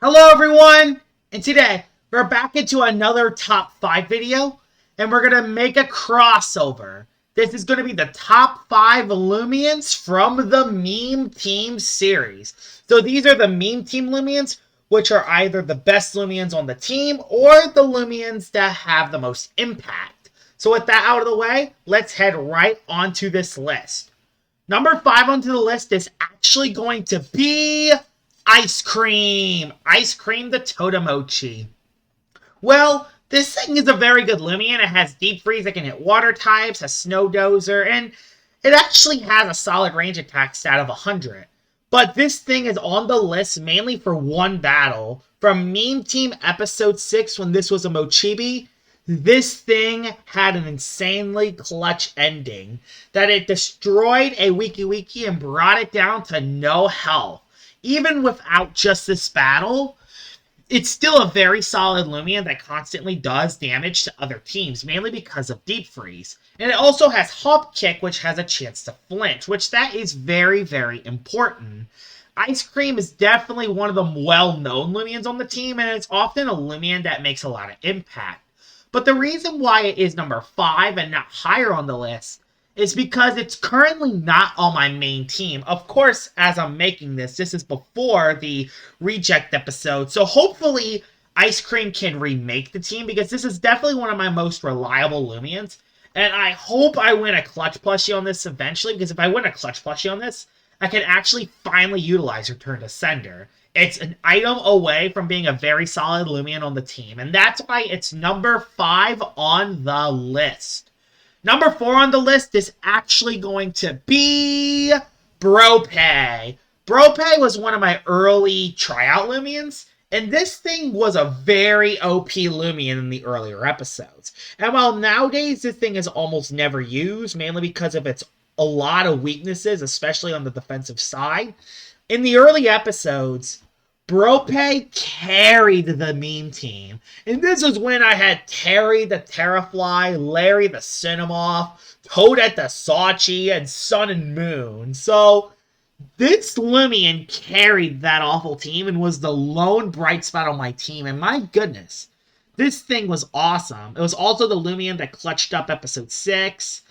Hello everyone, and today we're back into another top 5 video, and we're going to make a crossover. This is going to be the top 5 Loomians from the Meme Team series. So these are the Meme Team Loomians, which are either the best Loomians on the team or the Loomians that have the most impact. So with that out of the way, let's head right onto this list. Number 5 onto the list is actually going to be Ice Cream! Ice Cream the Totemochi. Well, this thing is a very good Loomian. It has Deep Freeze, it can hit water types, has Snow Dozer, and it actually has a solid range attack stat of 100. But this thing is on the list mainly for one battle. From Meme Team Episode 6, when this was a Mochibi, this thing had an insanely clutch ending. That it destroyed a Wiki and brought it down to no health. Even without just this battle, it's still a very solid Loomian that constantly does damage to other teams, mainly because of Deep Freeze. And it also has Hop Kick, which has a chance to flinch, which that is very, very important. Ice Cream is definitely one of the well-known Loomians on the team, and it's often a Loomian that makes a lot of impact. But the reason why it is number 5 and not higher on the list is because it's currently not on my main team. Of course, as I'm making this is before the reject episode, so hopefully Ice Cream can remake the team, because this is definitely one of my most reliable Loomians, and I hope I win a clutch plushie on this eventually, because if I win a clutch plushie on this, I can actually finally utilize Return to Sender. It's an item away from being a very solid Loomian on the team, and that's why it's number 5 on the list. Number 4 on the list is actually going to be Bropay. Bropay was one of my early tryout Loomians, and this thing was a very OP Loomian in the earlier episodes. And while nowadays this thing is almost never used, mainly because of its a lot of weaknesses, especially on the defensive side, in the early episodes, Bropay carried the meme team. And this was when I had Terry the Terrafly, Larry the Cinemoth, Toadette the Sachi, and Sun and Moon. So, this Loomian carried that awful team and was the lone bright spot on my team. And my goodness, this thing was awesome. It was also the Loomian that clutched up episode 6,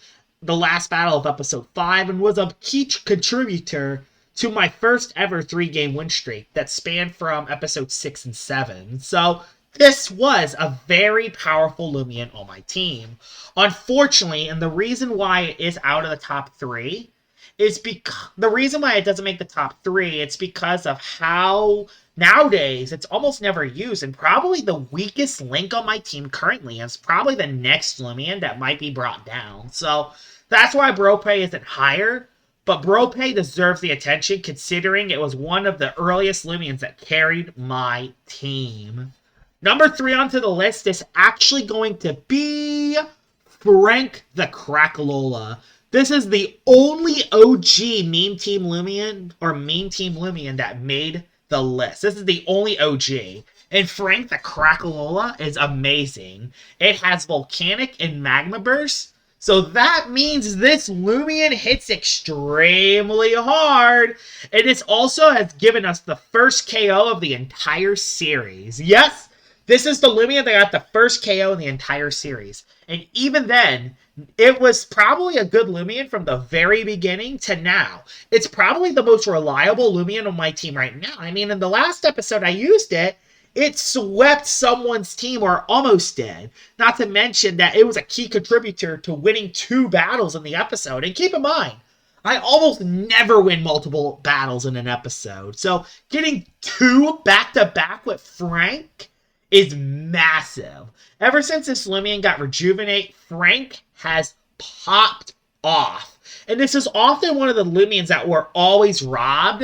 the last battle of episode 5, and was a key contributor to my first ever 3-game win streak that spanned from episode 6 and 7. So this was a very powerful Loomian on my team. Unfortunately, and the reason why it is out of the top 3 is because the reason why it doesn't make the top 3, it's because of how nowadays it's almost never used, and probably the weakest link on my team currently is probably the next Loomian that might be brought down. So that's why Bropay isn't higher. But Bropay deserves the attention, considering it was one of the earliest Loomians that carried my team. Number 3 onto the list is actually going to be Frank the Crackalola. This is the only OG Meme Team Loomian, or Meme Team Loomian, that made the list. This is the only OG. And Frank the Crackalola is amazing. It has Volcanic and Magma Burst. So that means this Loomian hits extremely hard. And this also has given us the first KO of the entire series. Yes, this is the Loomian that got the first KO in the entire series. And even then, it was probably a good Loomian from the very beginning to now. It's probably the most reliable Loomian on my team right now. I mean, in the last episode I used it, it swept someone's team, or almost did. Not to mention that it was a key contributor to winning 2 battles in the episode. And keep in mind, I almost never win multiple battles in an episode. So getting 2 back-to-back with Frank is massive. Ever since this Loomian got Rejuvenate, Frank has popped off. And this is often one of the Loomians that were always robbed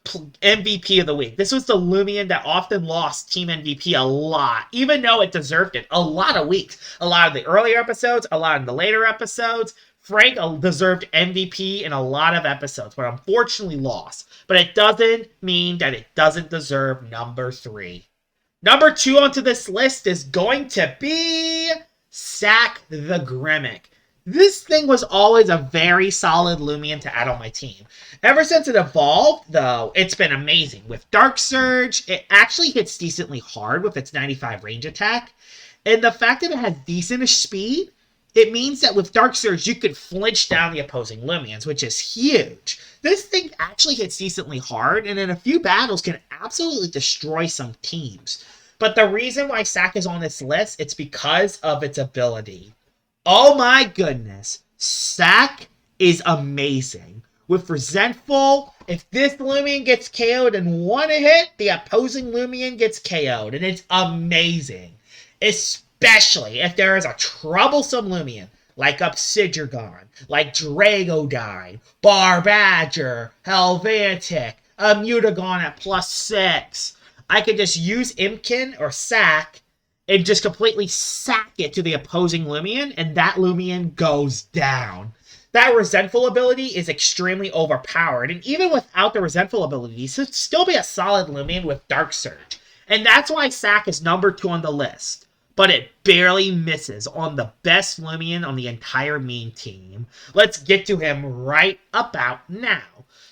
MVP of the week. This was the Loomian that often lost Team MVP a lot, even though it deserved it a lot of weeks. A lot of the earlier episodes, a lot of the later episodes. Frank deserved MVP in a lot of episodes, but unfortunately lost. But it doesn't mean that it doesn't deserve number 3. Number 2 onto this list is going to be Sack the Grimmick. This thing was always a very solid Loomian to add on my team. Ever since it evolved, though, it's been amazing. With Dark Surge, it actually hits decently hard with its 95 range attack. And the fact that it has decentish speed, it means that with Dark Surge, you could flinch down the opposing Loomians, which is huge. This thing actually hits decently hard, and in a few battles can absolutely destroy some teams. But the reason why Sack is on this list, it's because of its ability. Oh my goodness. Sack is amazing. With Resentful, if this Loomian gets KO'd in one hit, the opposing Loomian gets KO'd. And it's amazing. Especially if there is a troublesome Loomian, like Obsidian, like Dragodyne, Barbadger, Helvetic, a Mutagon at +6. I could just use Imkin or Sack and just completely sack it to the opposing Loomian, and that Loomian goes down. That Resentful ability is extremely overpowered, and even without the Resentful ability, it should still be a solid Loomian with Dark Surge. And that's why Sack is number 2 on the list. But it barely misses on the best Loomian on the entire meme team. Let's get to him right about now.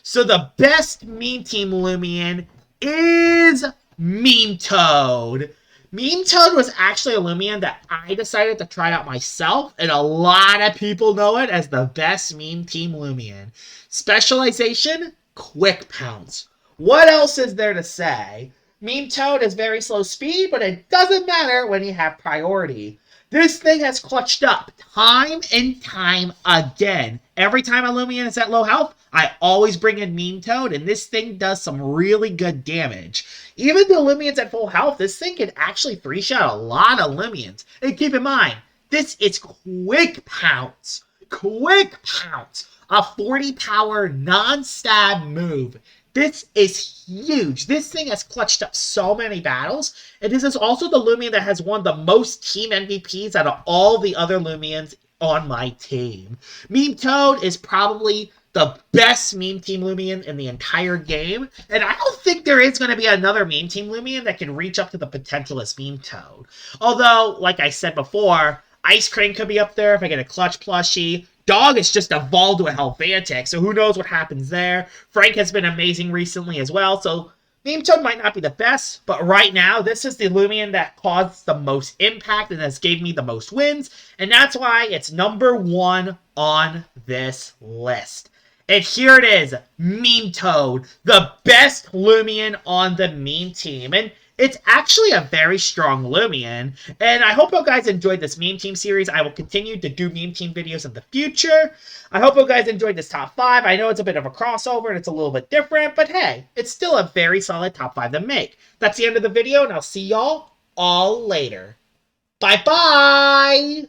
So the best meme team Loomian is Meme Toad. Meme Toad was actually a Loomian that I decided to try out myself, and a lot of people know it as the best meme team Loomian. Specialization, Quick Pounce. What else is there to say? Meme Toad has very slow speed, but it doesn't matter when you have priority. This thing has clutched up time and time again. Every time a Loomian is at low health, I always bring in Meme Toad, and this thing does some really good damage. Even the Loomians at full health, this thing can actually 3-shot a lot of Loomians. And keep in mind, this is Quick Pounce. Quick Pounce. A 40 power non-stab move. This is huge. This thing has clutched up so many battles, and this is also the Loomian that has won the most team MVPs out of all the other Loomians on my team. Meme Toad is probably the best meme team Loomian in the entire game, and I don't think there is going to be another meme team Loomian that can reach up to the potential as Meme Toad. Although, like I said before, Ice Crane could be up there if I get a clutch plushie. Dog has just evolved to a Helvetic, so who knows what happens there. Frank has been amazing recently as well, so Meme Toad might not be the best, but right now, this is the Loomian that caused the most impact and has gave me the most wins, and that's why it's number 1 on this list. And here it is, Meme Toad, the best Loomian on the meme team. And it's actually a very strong Loomian, and I hope you guys enjoyed this meme team series. I will continue to do meme team videos in the future. I hope you guys enjoyed this top 5. I know it's a bit of a crossover and it's a little bit different, but hey, it's still a very solid top 5 to make. That's the end of the video, and I'll see y'all all later. Bye-bye!